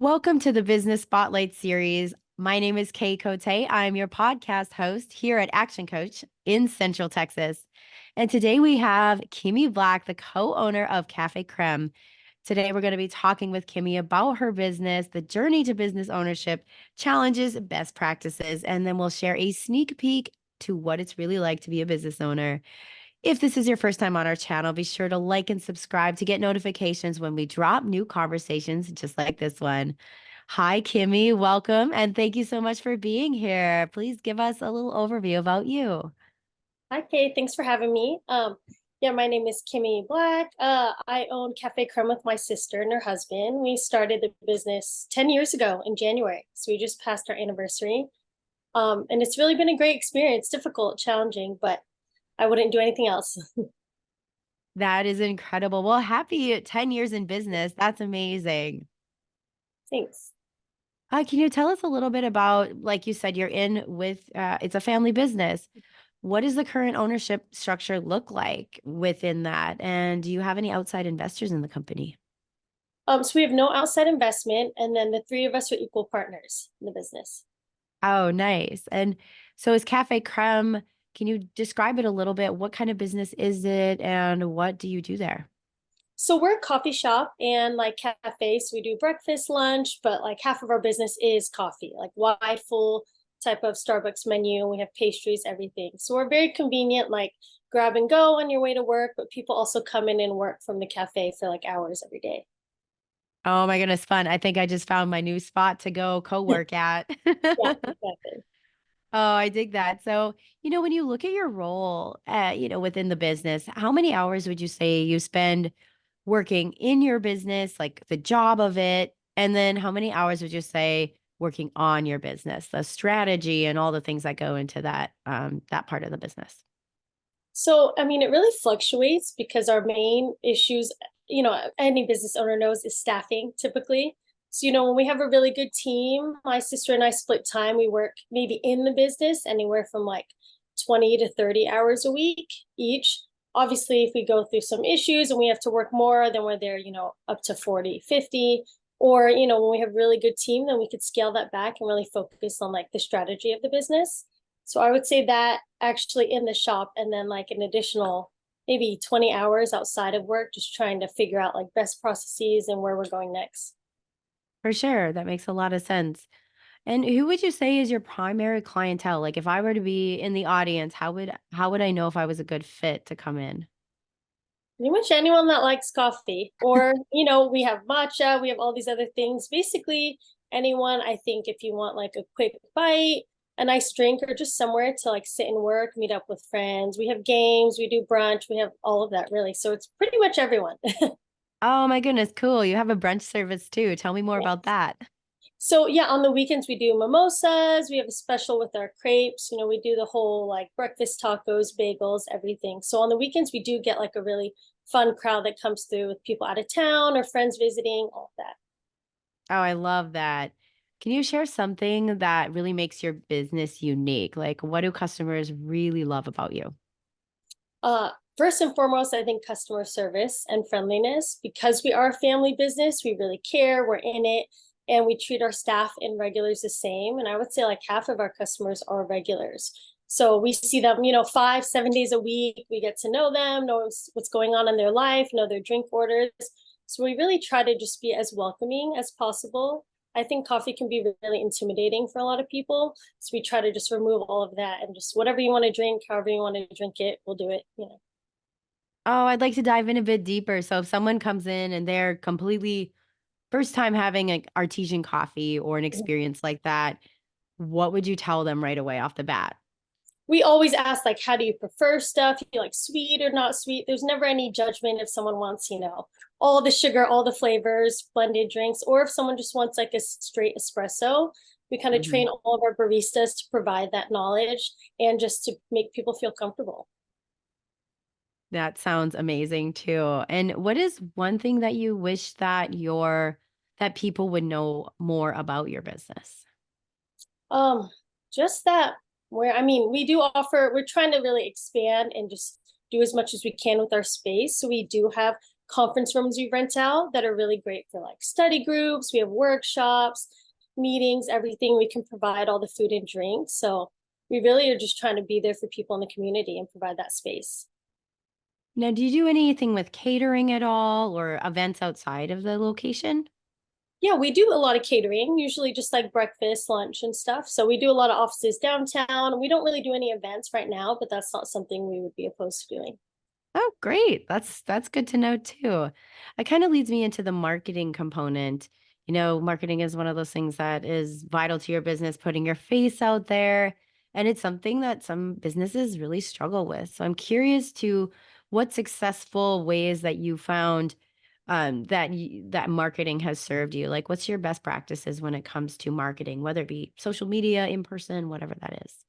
Welcome to the Business Spotlight series. My name is Kay Cote. I'm your podcast host here at Action Coach in Central Texas. And today we have Kimmy Black, the co-owner of Cafe Creme. Today we're going to be talking with Kimmy about her business, the journey to business ownership, challenges, best practices, and then we'll share a sneak peek to what it's really like to be a business owner. If this is your first time on our channel, be sure to like and subscribe to get notifications when we drop new conversations just like this one. Hi, Kimmy. Welcome. And thank you so much for being here. Please give us a little overview about you. Hi, Kay. Thanks for having me. Yeah, my name is Kimmy Black. I own Cafe Creme with my sister and her husband. We started the business 10 years ago in January. So we just passed our anniversary. And it's really been a great experience, difficult, challenging, but I wouldn't do anything else. That is incredible. Well, happy 10 years in business. That's amazing. Thanks. Can you tell us a little bit about, like you said, you're in with, it's a family business. What does the current ownership structure look like within that? And do you have any outside investors in the company? So we have no outside investment, and then the three of us are equal partners in the business. Oh, nice. And so is Cafe Creme, can you describe it a little bit? What kind of business is it and what do you do there? So we're a coffee shop and like cafe. So we do breakfast, lunch, but like half of our business is coffee, like wide, full type of Starbucks menu. We have pastries, everything. So we're very convenient, like grab and go on your way to work, but people also come in and work from the cafe for like hours every day. Oh my goodness, fun. I think I just found my new spot to go co-work at. Yeah, exactly. Oh, I dig that. So, when you look at your role, within the business, how many hours would you say you spend working in your business, like the job of it? And then how many hours would you say working on your business, the strategy and all the things that go into that part of the business? So, I mean, it really fluctuates because our main issues, any business owner knows is staffing typically. So, when we have a really good team, my sister and I split time. We work maybe in the business anywhere from like 20 to 30 hours a week each. Obviously, if we go through some issues and we have to work more, then we're there, up to 40, 50. Or, when we have a really good team, then we could scale that back and really focus on like the strategy of the business. So I would say that actually in the shop, and then like an additional maybe 20 hours outside of work, just trying to figure out like best processes and where we're going next. For sure. That makes a lot of sense. And who would you say is your primary clientele? Like if I were to be in the audience, how would I know if I was a good fit to come in? Pretty much anyone that likes coffee, or, we have matcha, we have all these other things. Basically, anyone, I think, if you want like a quick bite, a nice drink, or just somewhere to like sit and work, meet up with friends. We have games, we do brunch, we have all of that really. So it's pretty much everyone. Oh my goodness, cool. You have a brunch service too. Tell me more Yeah. about that. So yeah, on the weekends we do mimosas. We have a special with our crepes. We do the whole like breakfast tacos, bagels, everything. So on the weekends we do get like a really fun crowd that comes through with people out of town or friends visiting, all of that. Oh, I love that. Can you share something that really makes your business unique? Like what do customers really love about you? First and foremost, I think customer service and friendliness. Because we are a family business, we really care, we're in it, and we treat our staff and regulars the same. And I would say like half of our customers are regulars. So we see them, 5, 7 days a week. We get to know them, know what's going on in their life, know their drink orders. So we really try to just be as welcoming as possible. I think coffee can be really intimidating for a lot of people. So we try to just remove all of that and just whatever you want to drink, however you want to drink it, we'll do it. Oh, I'd like to dive in a bit deeper. So if someone comes in and they're completely first time having an artesian coffee or an experience like that, what would you tell them right away off the bat? We always ask like, how do you prefer stuff? You like sweet or not sweet? There's never any judgment if someone wants, all the sugar, all the flavors, blended drinks, or if someone just wants like a straight espresso. We kind of Mhm. train all of our baristas to provide that knowledge and just to make people feel comfortable. That sounds amazing too. And what is one thing that you wish that people would know more about your business? Um, just that where I mean, we do offer, we're trying to really expand and just do as much as we can with our space. So we do have conference rooms we rent out that are really great for like study groups. We have workshops, meetings, everything. We can provide all the food and drinks. So we really are just trying to be there for people in the community and provide that space. Now, do you do anything with catering at all or events outside of the location? Yeah, we do a lot of catering, usually just like breakfast, lunch, and stuff. So we do a lot of offices downtown. We don't really do any events right now, but that's not something we would be opposed to doing. Oh, great. That's good to know too. It kind of leads me into the marketing component. Marketing is one of those things that is vital to your business, putting your face out there, and it's something that some businesses really struggle with. So I'm curious to what successful ways that you found that marketing has served you. Like, what's your best practices when it comes to marketing, whether it be social media, in person, whatever that is?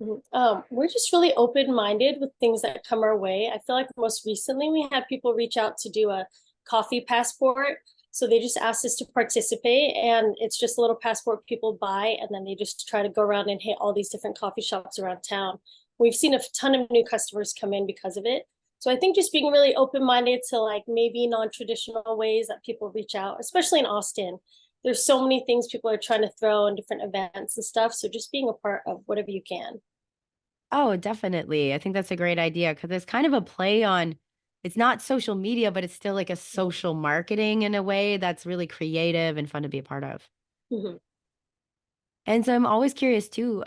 Mhm. We're just really open-minded with things that come our way. I feel like most recently we had people reach out to do a coffee passport. So they just asked us to participate, and it's just a little passport people buy, and then they just try to go around and hit all these different coffee shops around town. We've seen a ton of new customers come in because of it. So I think just being really open-minded to like maybe non-traditional ways that people reach out, especially in Austin. There's so many things people are trying to throw in different events and stuff. So just being a part of whatever you can. Oh, definitely. I think that's a great idea because it's kind of a play on it's not social media, but it's still like a social marketing in a way that's really creative and fun to be a part of. Mhm. And so I'm always curious too,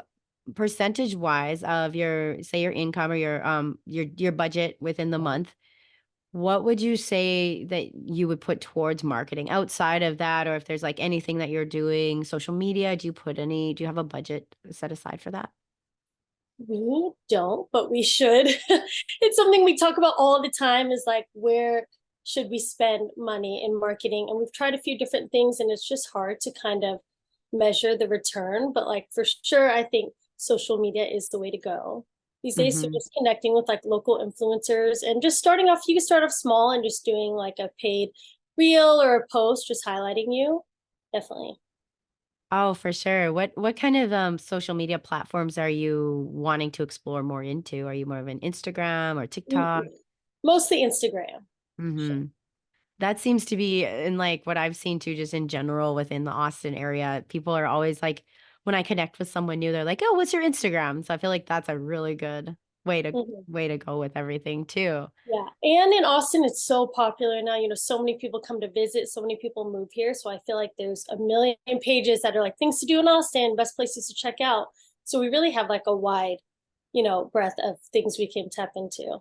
percentage wise of your say your income or your budget within the month, what would you say that you would put towards marketing outside of that? Or if there's like anything that you're doing, social media, do you have a budget set aside for that? We don't, but we should. It's something we talk about all the time is like, where should we spend money in marketing? And we've tried a few different things, and it's just hard to kind of measure the return. But like for sure, I think social media is the way to go. These days, so Mhm. just connecting with like local influencers and just starting off, you can start off small and just doing like a paid reel or a post just highlighting you. Definitely. Oh, for sure. What kind of social media platforms are you wanting to explore more into? Are you more of an Instagram or TikTok? Mostly Instagram. Hmm. That seems to be in like what I've seen too, just in general within the Austin area. People are always like, when I connect with someone new, they're like, "Oh, what's your Instagram?" So I feel like that's a really good way to Mhm. way to go with everything too. Yeah. And in Austin, it's so popular now. So many people come to visit, so many people move here. So I feel like there's a million pages that are like things to do in Austin, best places to check out. So we really have like a wide, breadth of things we can tap into.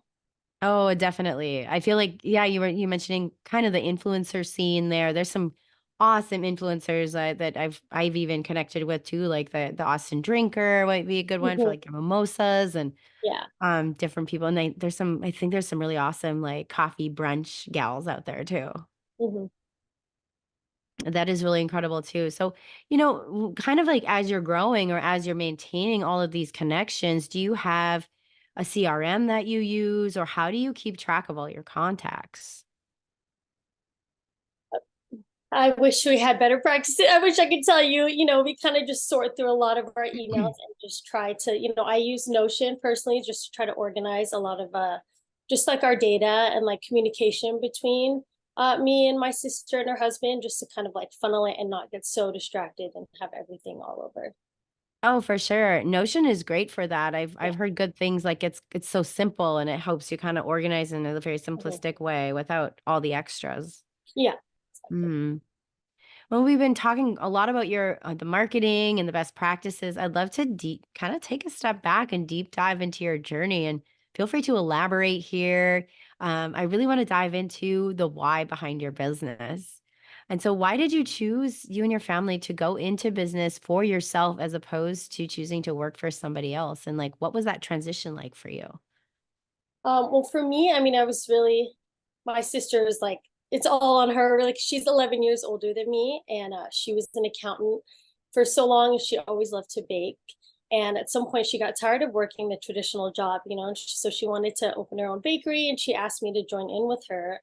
Oh, definitely. I feel like, yeah, you mentioning kind of the influencer scene there. There's some awesome influencers that I've even connected with too, like the Austin Drinker might be a good one for Mhm. like your mimosas and Yeah. different people. And there's some I think there's some really awesome like coffee brunch gals out there too. Hmm. That is really incredible too. So, kind of like as you're growing or as you're maintaining all of these connections, do you have a CRM that you use or how do you keep track of all your contacts? I wish we had better practice. I wish I could tell you, we kind of just sort through a lot of our emails and just try to, I use Notion personally just to try to organize a lot of just like our data and like communication between me and my sister and her husband, just to kind of like funnel it and not get so distracted and have everything all over. Oh, for sure. Notion is great for that. Yeah. I've heard good things like it's so simple and it helps you kind of organize in a very Mhm. simplistic way without all the extras. Yeah. Exactly. Mm. Well, we've been talking a lot about your the marketing and the best practices. I'd love to deep kind of take a step back and deep dive into your journey and feel free to elaborate here. I really want to dive into the why behind your business. And so why did you choose you and your family to go into business for yourself as opposed to choosing to work for somebody else? And like what was that transition like for you? Well, for me, I mean, my sister is like, it's all on her. Like, she's 11 years older than me, and she was an accountant for so long. She always loved to bake. And at some point, she got tired of working the traditional job, and so she wanted to open her own bakery, and she asked me to join in with her.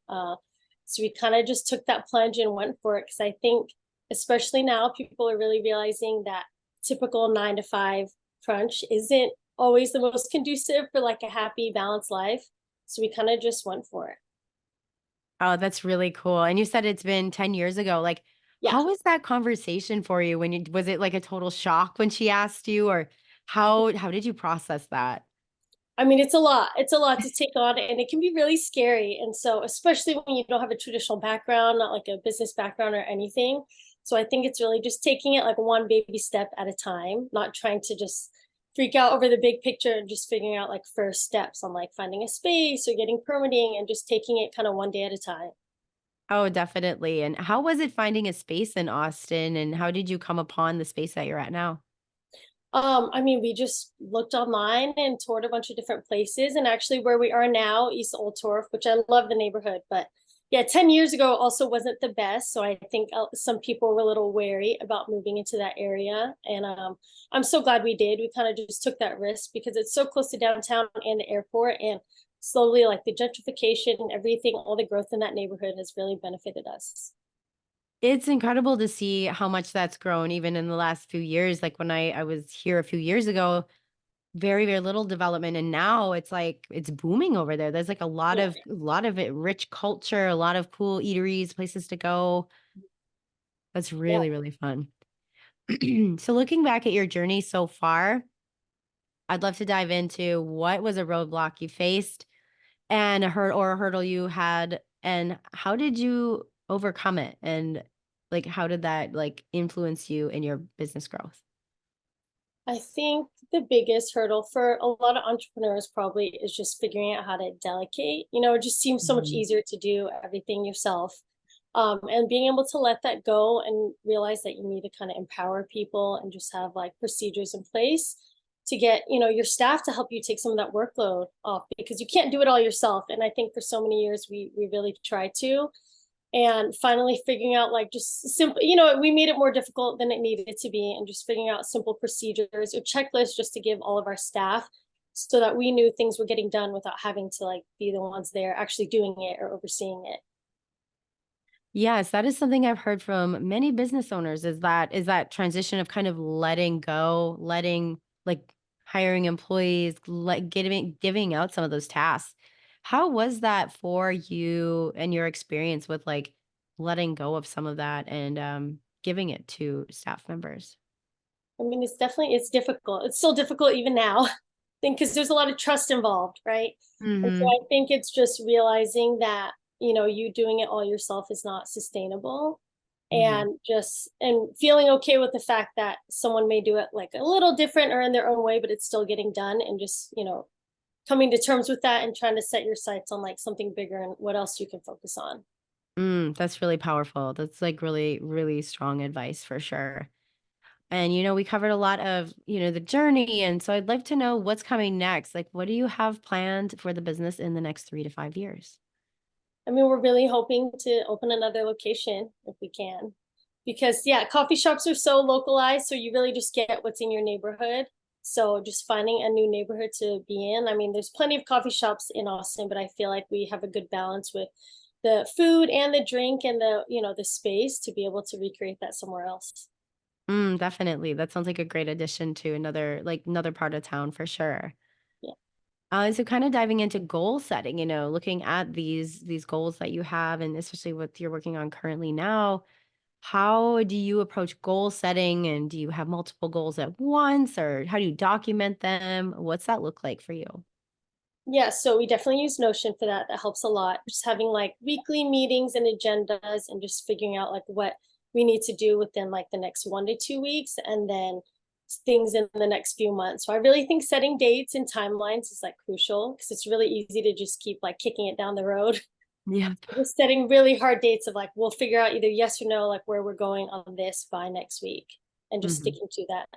So we kind of just took that plunge and went for it because I think, especially now, people are really realizing that typical 9 to 5 crunch isn't always the most conducive for like a happy, balanced life. So we kind of just went for it. Oh, that's really cool. And you said it's been 10 years ago. Like, Yeah. how was that conversation for you when you was it like a total shock when she asked you, or how did you process that? I mean, it's a lot. It's a lot to take on, and it can be really scary. And so, especially when you don't have a traditional background, not like a business background or anything. So, I think it's really just taking it like one baby step at a time, not trying to just freak out over the big picture and just figuring out like first steps on like finding a space or getting permitting and just taking it kind of one day at a time. Oh, definitely. And how was it finding a space in Austin, and how did you come upon the space that you're at now? I mean, we just looked online and toured a bunch of different places, and actually where we are now, East Old Torf, which I love the neighborhood, but yeah, 10 years ago also wasn't the best. So I think some people were a little wary about moving into that area. And I'm so glad we did. We kind of just took that risk because it's so close to downtown and the airport. And slowly, like the gentrification and everything, all the growth in that neighborhood has really benefited us. It's incredible to see how much that's grown even in the last few years. Like when I was here a few years ago, very, very little development. And now it's like it's booming over there. There's like Yeah. a lot of it, rich culture, a lot of cool eateries, places to go. That's Yeah. really, really fun. So looking back at your journey so far, I'd love to dive into what was a roadblock you faced and a hurdle you had, and how did you overcome it? And like how did that like influence you in your business growth? I think the biggest hurdle for a lot of entrepreneurs probably is just figuring out how to delegate. It just seems so much Mhm. easier to do everything yourself. And being able to let that go and realize that you need to kind of empower people and just have like procedures in place to get, your staff to help you take some of that workload off because you can't do it all yourself. And I think for so many years we really tried to, and finally figuring out like just simple, we made it more difficult than it needed to be, and just figuring out simple procedures or checklists just to give all of our staff so that we knew things were getting done without having to like be the ones there actually doing it or overseeing it. Yes, that is something I've heard from many business owners is that transition of kind of letting go, letting like hiring employees, like giving out some of those tasks. How was that for you and your experience with like letting go of some of that and giving it to staff members? I mean, it's difficult. It's still difficult even now. I think because there's a lot of trust involved, right? And so Mhm. I think it's just realizing that, you doing it all yourself is not sustainable, Mhm. and feeling okay with the fact that someone may do it like a little different or in their own way, but it's still getting done, and just, coming to terms with that and trying to set your sights on like something bigger and what else you can focus on. That's really powerful. That's like really, really strong advice for sure. And, we covered a lot of, the journey. And so I'd like to know what's coming next. Like, what do you have planned for the business in the next 3 to 5 years? I mean, we're really hoping to open another location if we can. Because yeah, coffee shops are so localized, so you really just get what's in your neighborhood. So just finding a new neighborhood to be in. I mean, there's plenty of coffee shops in Austin, but I feel like we have a good balance with the food and the drink and the space to be able to recreate that somewhere else. Definitely. That sounds like a great addition to another part of town for sure. Yeah. So kind of diving into goal setting, looking at these goals that you have, and especially what you're working on currently now. How do you approach goal setting, and do you have multiple goals at once, or how do you document them? What's that look like for you? Yeah, so we definitely use Notion for that. That helps a lot. Just having like weekly meetings and agendas and just figuring out like what we need to do within like the next 1 to 2 weeks, and then things in the next few months. So I really think setting dates and timelines is like crucial because it's really easy to just keep like kicking it down the road. Yeah. Just setting really hard dates of like we'll figure out either yes or no, like where we're going on this by next week, and just Mhm. sticking to that.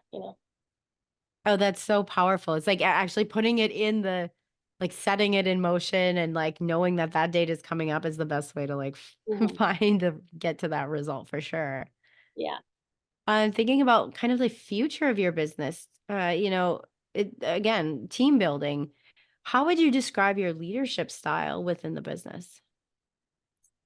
Oh, that's so powerful. It's like actually putting it in like setting it in motion, and like knowing that that date is coming up is the best way to like Mhm. get to that result for sure. Yeah. I'm thinking about kind of the future of your business. Again, team building. How would you describe your leadership style within the business?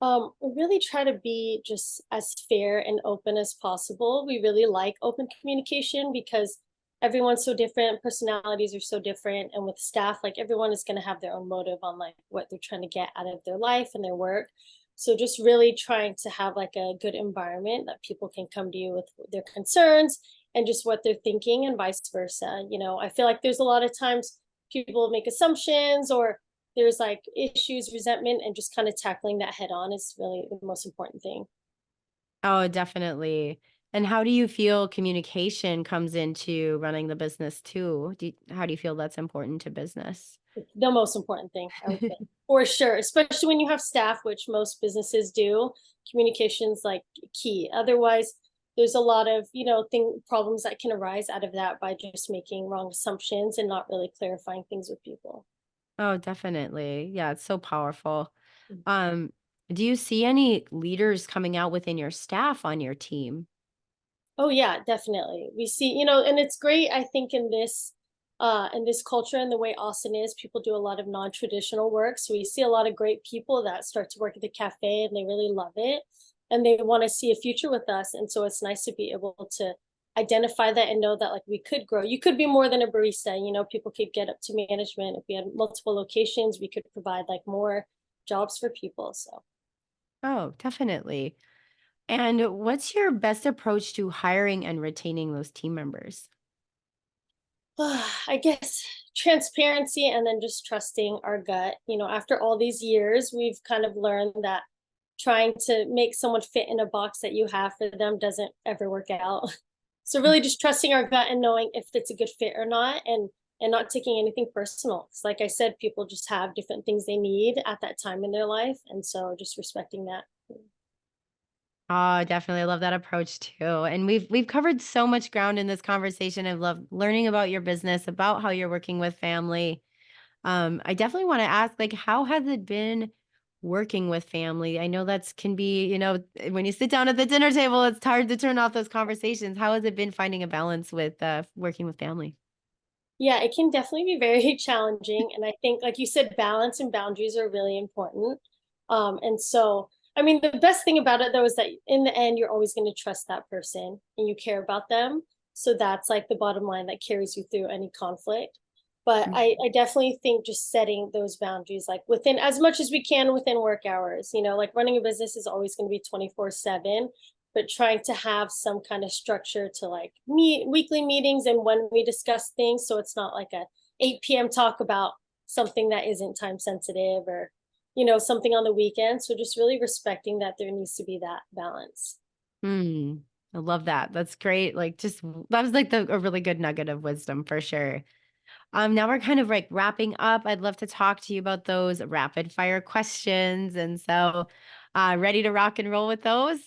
We really try to be just as fair and open as possible. We really like open communication because everyone's so different, personalities are so different, and with staff, like everyone is going to have their own motive on like what they're trying to get out of their life and their work. So just really trying to have like a good environment that people can come to you with their concerns and just what they're thinking and vice versa. I feel like there's a lot of times people make assumptions or there's like issues, resentment, and just kind of tackling that head on is really the most important thing. Oh, definitely. And how do you feel communication comes into running the business too? How do you feel that's important to business? The most important thing, I would say, for sure, especially when you have staff, which most businesses do. Communication's like key. Otherwise, there's a lot of, thing problems that can arise out of that by just making wrong assumptions and not really clarifying things with people. Oh, definitely. Yeah, it's so powerful. Mm. Um, do you see any leaders coming out within your staff on your team? Oh yeah, definitely. We see, and it's great, I think, in this culture and the way Austin is, people do a lot of non-traditional work. So we see a lot of great people that start to work at the cafe and they really love it and they want to see a future with us. And so it's nice to be able to identify that and know that like we could grow. You could be more than a barista, people could get up to management. If we had multiple locations, we could provide like more jobs for people. So Oh, definitely. And what's your best approach to hiring and retaining those team members? I guess transparency and then just trusting our gut. After all these years, we've kind of learned that trying to make someone fit in a box that you have for them doesn't ever work out. So really just trusting our gut and knowing if it's a good fit or not and not taking anything personal. Cuz like I said, people just have different things they need at that time in their life and so just respecting that. Oh, definitely. I love that approach too. And we've covered so much ground in this conversation. I've loved learning about your business, about how you're working with family. I definitely want to ask, like, how has it been working with family? I know that's can be, when you sit down at the dinner table, it's hard to turn off those conversations. How has it been finding a balance with working with family? Yeah, it can definitely be very challenging. And I think, like you said, balance and boundaries are really important. And so, I mean, the best thing about it though is that in the end, you're always going to trust that person and you care about them. So that's like the bottom line that carries you through any conflict. But I definitely think just setting those boundaries, like within as much as we can within work hours, like running a business is always going to be 24/7, but trying to have some kind of structure to like meet weekly meetings and when we discuss things so it's not like a 8 p.m. talk about something that isn't time sensitive or something on the weekend. So just really respecting that there needs to be that balance. Mm, I love that. That's great. Like, that was like a really good nugget of wisdom for sure. Now we're kind of like wrapping up. I'd love to talk to you about those rapid fire questions. And so, ready to rock and roll with those?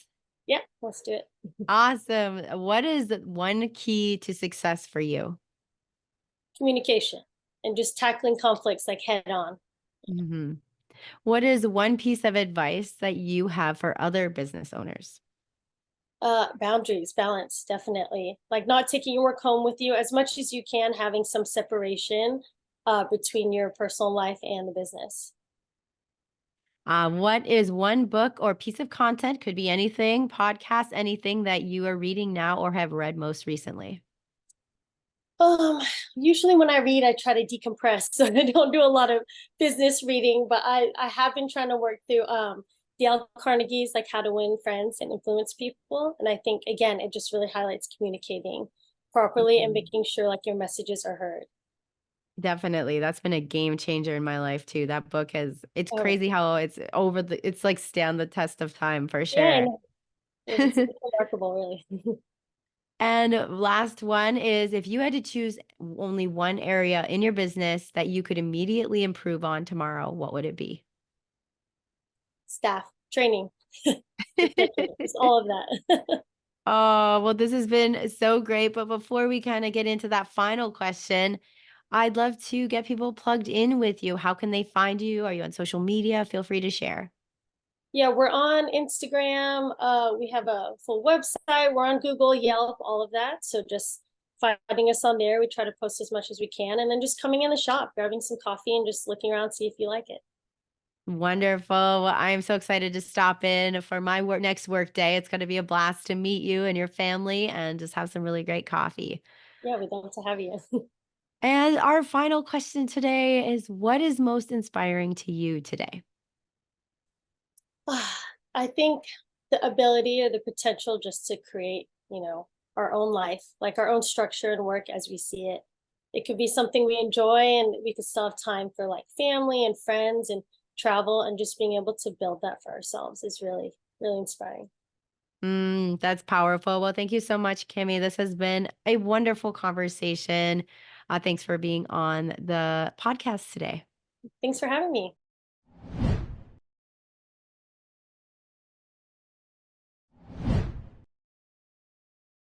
Yeah, let's do it. Awesome. What is one key to success for you? Communication and just tackling conflicts like head on. Hmm. What is one piece of advice that you have for other business owners? Boundaries, balance, definitely. Like not taking your work home with you as much as you can, having some separation between your personal life and the business. What is one book or piece of content, could be anything, podcast, anything that you are reading now or have read most recently? Um, Usually when I read, I try to decompress, so I don't do a lot of business reading. But I have been trying to work through Dale Carnegie's like How to Win Friends and Influence People, and I think again it just really highlights communicating properly and Mhm. making sure like your messages are heard. Definitely. That's been a game changer in my life too. That book it's Oh crazy how it's like stand the test of time for yeah, sure. and it's remarkable, really. And last one is, if you had to choose only one area in your business that you could immediately improve on tomorrow, what would it be? Staff training, it's all of that. Oh, well, this has been so great. But before we kind of get into that final question, I'd love to get people plugged in with you. How can they find you? Are you on social media? Feel free to share. Yeah, we're on Instagram. We have a full website. We're on Google, Yelp, all of that. So just finding us on there. We try to post as much as we can, and then just coming in the shop, grabbing some coffee, and just looking around, see if you like it. Wonderful. Well, I am so excited to stop in for my next work day. It's going to be a blast to meet you and your family and just have some really great coffee. Yeah, we'd love to have you. And our final question today is, what is most inspiring to you today? I think the ability or the potential just to create, our own life, like our own structure and work as we see it. It could be something we enjoy and we could still have time for like family and friends and travel, and just being able to build that for ourselves is really, really inspiring. That's powerful. Well, thank you so much, Kimmy. This has been a wonderful conversation. Thanks for being on the podcast today. Thanks for having me.